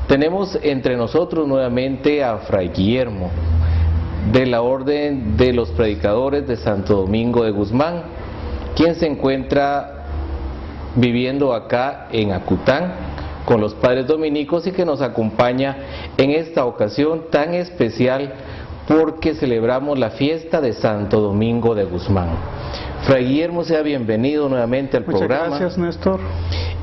Tenemos entre nosotros nuevamente a Fray Guillermo, de la Orden de los Predicadores de Santo Domingo de Guzmán, quien se encuentra viviendo acá en Acután con los padres dominicos y que nos acompaña en esta ocasión tan especial porque celebramos la fiesta de Santo Domingo de Guzmán. Fray Guillermo, sea bienvenido nuevamente al programa. Muchas gracias, Néstor.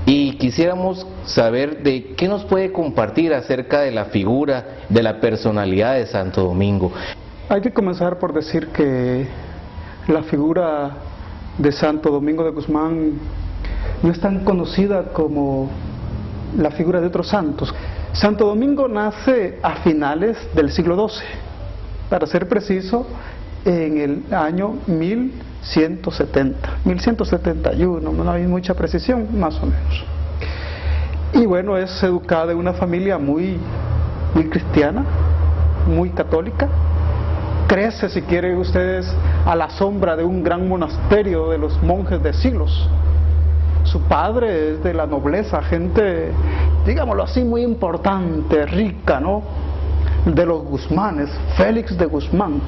Y quisiéramos saber de qué nos puede compartir acerca de la figura, de la personalidad de Santo Domingo. Hay que comenzar por decir que la figura de Santo Domingo de Guzmán no es tan conocida como la figura de otros santos. Santo Domingo nace a finales del siglo XII, para ser preciso, en el año 1171, no hay mucha precisión, más o menos. Y bueno, es educada en una familia muy cristiana, muy católica. Crece, si quieren ustedes, a la sombra de un gran monasterio de los monjes de Silos. Su padre es de la nobleza, gente, digámoslo así, muy importante, rica, ¿no? De los Guzmanes, Félix de Guzmán.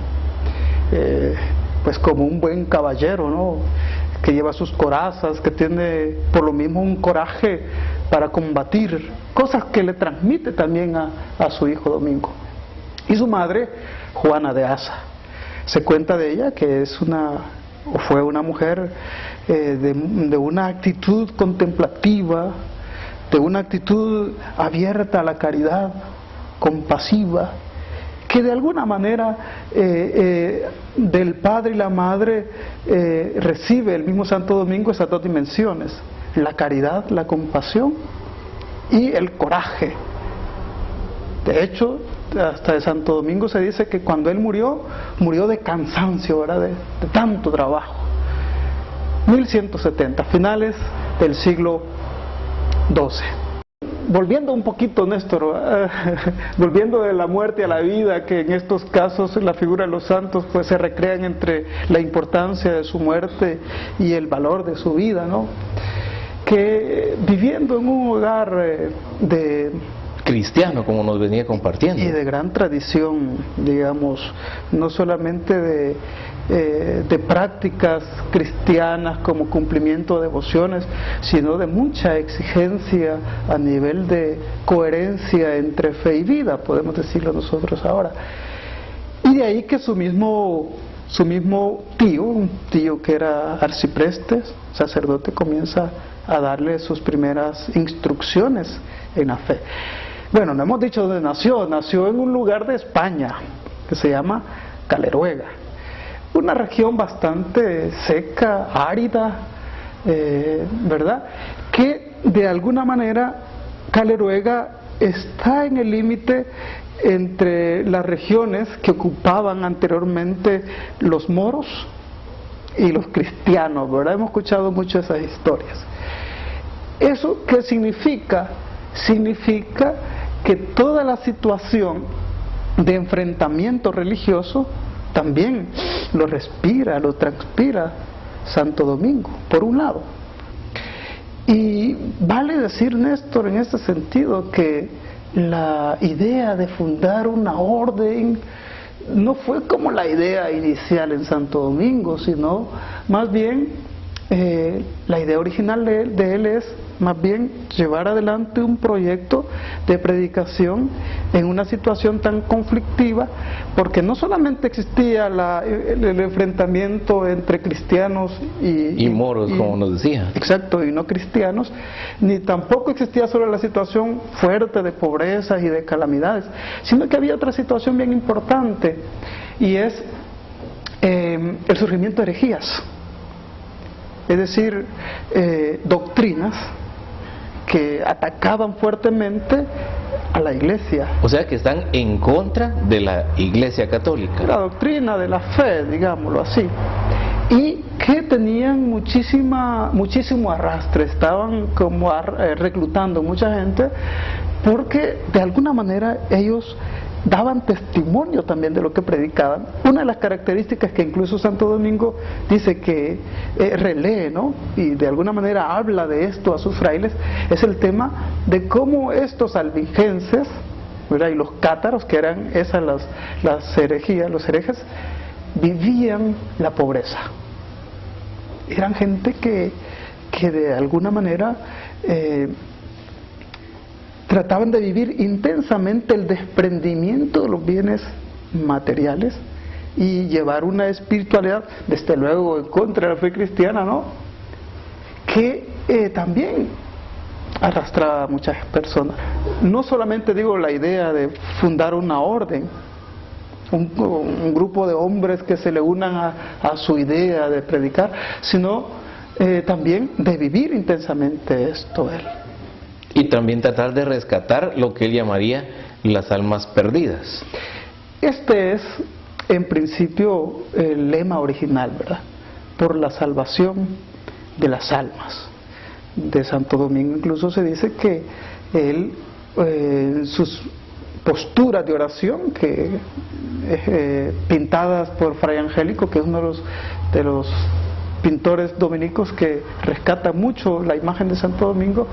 Pues como un buen caballero, ¿no? Que lleva sus corazas, que tiene por lo mismo un coraje para combatir, cosas que le transmite también a su hijo Domingo. Y su madre, Juana de Asa, se cuenta de ella que fue una mujer de una actitud contemplativa, de una actitud abierta a la caridad, compasiva, que de alguna manera del padre y la madre recibe el mismo Santo Domingo esas dos dimensiones: la caridad, la compasión y el coraje. De hecho, hasta de Santo Domingo se dice que cuando él murió de cansancio, ¿verdad? De tanto trabajo. 1170, finales del siglo XII. Volviendo un poquito, Néstor, volviendo de la muerte a la vida, que en estos casos la figura de los santos pues se recrean entre la importancia de su muerte y el valor de su vida, ¿no? Que viviendo en un hogar de cristiano, como nos venía compartiendo, y de gran tradición, digamos, no solamente de prácticas cristianas como cumplimiento de devociones, sino de mucha exigencia a nivel de coherencia entre fe y vida, podemos decirlo nosotros ahora. Y de ahí que su mismo tío, un tío que era arcipreste, sacerdote, comienza a darle sus primeras instrucciones en la fe. Bueno, no hemos dicho dónde nació en un lugar de España que se llama Caleruega, una región bastante seca, árida, ¿verdad? Que de alguna manera Caleruega está en el límite entre las regiones que ocupaban anteriormente los moros y los cristianos, ¿verdad? Hemos escuchado mucho esas historias. ¿Eso qué significa? Significa que toda la situación de enfrentamiento religioso también lo respira, lo transpira Santo Domingo, por un lado. Y vale decir, Néstor, en este sentido, que la idea de fundar una orden no fue como la idea inicial en Santo Domingo, sino más bien la idea original de él es más bien llevar adelante un proyecto de predicación en una situación tan conflictiva, porque no solamente existía el enfrentamiento entre cristianos y moros, como nos decía. Exacto, y no cristianos, ni tampoco existía solo la situación fuerte de pobreza y de calamidades, sino que había otra situación bien importante, y es el surgimiento de herejías, es decir, doctrinas que atacaban fuertemente a la iglesia. O sea que están en contra de la iglesia católica. La doctrina de la fe, digámoslo así. Y que tenían muchísimo arrastre, estaban como reclutando mucha gente, porque de alguna manera ellos daban testimonio también de lo que predicaban. Una de las características que incluso Santo Domingo dice que relee, ¿no?, y de alguna manera habla de esto a sus frailes, es el tema de cómo estos albigenses, ¿verdad?, y los cátaros, que eran esas las herejías, los herejes, vivían la pobreza. Eran gente que de alguna manera trataban de vivir intensamente el desprendimiento de los bienes materiales y llevar una espiritualidad, desde luego, en contra de la fe cristiana, ¿no?, que también arrastraba a muchas personas. No solamente digo la idea de fundar una orden, un grupo de hombres que se le unan a su idea de predicar, sino también de vivir intensamente esto él. Y también tratar de rescatar lo que él llamaría las almas perdidas. Este es, en principio, el lema original, ¿verdad?, por la salvación de las almas. De Santo Domingo incluso se dice que él, en sus posturas de oración, que pintadas por Fray Angélico, que es uno de los pintores dominicos que rescata mucho la imagen de Santo Domingo,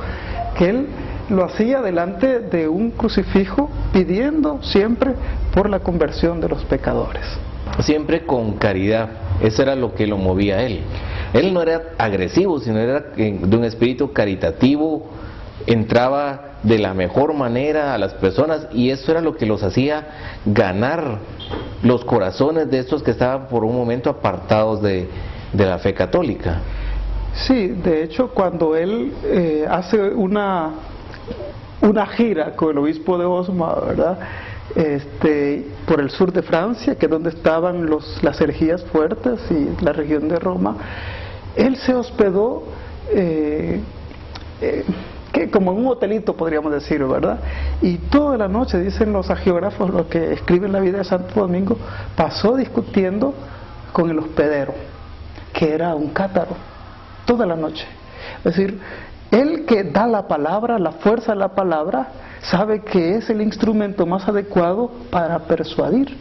que él lo hacía delante de un crucifijo pidiendo siempre por la conversión de los pecadores. Siempre con caridad, eso era lo que lo movía a él. Él no era agresivo, sino era de un espíritu caritativo, entraba de la mejor manera a las personas, y eso era lo que los hacía ganar los corazones de estos que estaban por un momento apartados de la fe católica. Sí, de hecho, cuando él hace una gira con el obispo de Osma, ¿verdad?, por el sur de Francia, que es donde estaban las herejías fuertes, y la región de Roma, él se hospedó que como en un hotelito, podríamos decir, ¿verdad?, y toda la noche, dicen los hagiógrafos, los que escriben la vida de Santo Domingo, pasó discutiendo con el hospedero, que era un cátaro, toda la noche. Es decir, él, que da la palabra, la fuerza de la palabra, sabe que es el instrumento más adecuado para persuadir,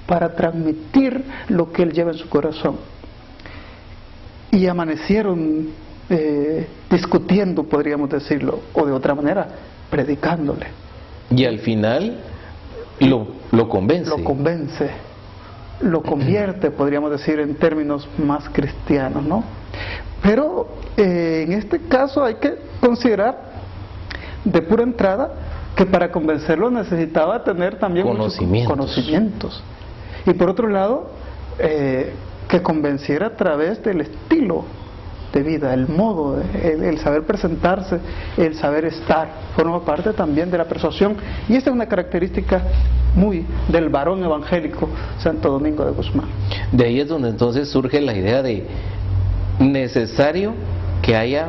para transmitir lo que él lleva en su corazón. Y amanecieron discutiendo, podríamos decirlo, o de otra manera, predicándole. Y al final lo convence. Lo convierte, podríamos decir, en términos más cristianos, ¿no? Pero en este caso hay que considerar de pura entrada que para convencerlo necesitaba tener también conocimientos. Y por otro lado, que convenciera a través del estilo de vida, el modo, el saber presentarse, el saber estar, forma parte también de la persuasión, y esta es una característica muy del varón evangélico Santo Domingo de Guzmán. De ahí es donde entonces surge la idea de necesario que haya,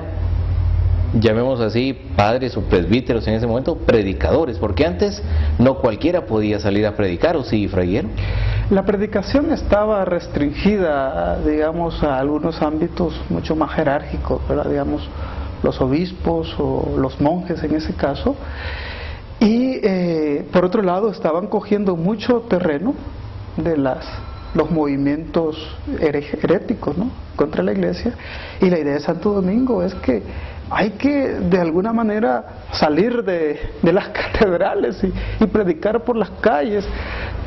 llamemos así, padres o presbíteros en ese momento, predicadores, porque antes no cualquiera podía salir a predicar, ¿o sí, Fray Guillermo? La predicación estaba restringida, digamos, a algunos ámbitos mucho más jerárquicos, ¿verdad?, digamos, los obispos o los monjes en ese caso, y por otro lado estaban cogiendo mucho terreno de los movimientos heréticos, ¿no?, contra la iglesia, y la idea de Santo Domingo es que hay que de alguna manera salir de las catedrales y predicar por las calles,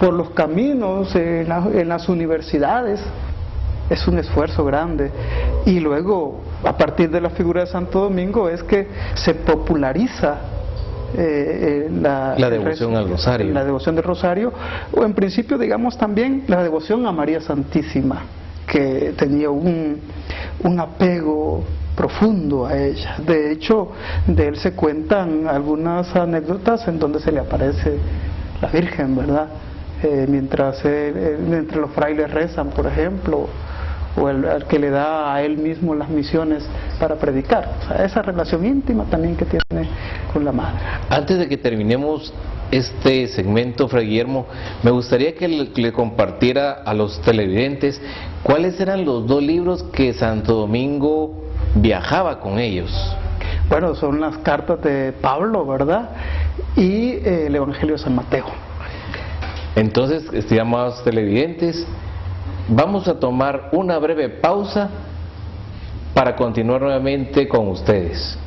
por los caminos, en las universidades. Es un esfuerzo grande, y luego a partir de la figura de Santo Domingo es que se populariza la devoción al rosario. La devoción del rosario, o en principio, digamos, también la devoción a María Santísima, que tenía un apego profundo a ella. De hecho, de él se cuentan algunas anécdotas en donde se le aparece la Virgen, ¿verdad?, mientras los frailes rezan, por ejemplo, o el que le da a él mismo las misiones para predicar. O sea, esa relación íntima también que tiene con la madre. Antes de que terminemos este segmento, Fray Guillermo, me gustaría que le compartiera a los televidentes cuáles eran los 2 libros que Santo Domingo viajaba con ellos. Bueno, son las cartas de Pablo, ¿verdad?, y el Evangelio de San Mateo. Entonces, estimados televidentes, vamos a tomar una breve pausa para continuar nuevamente con ustedes.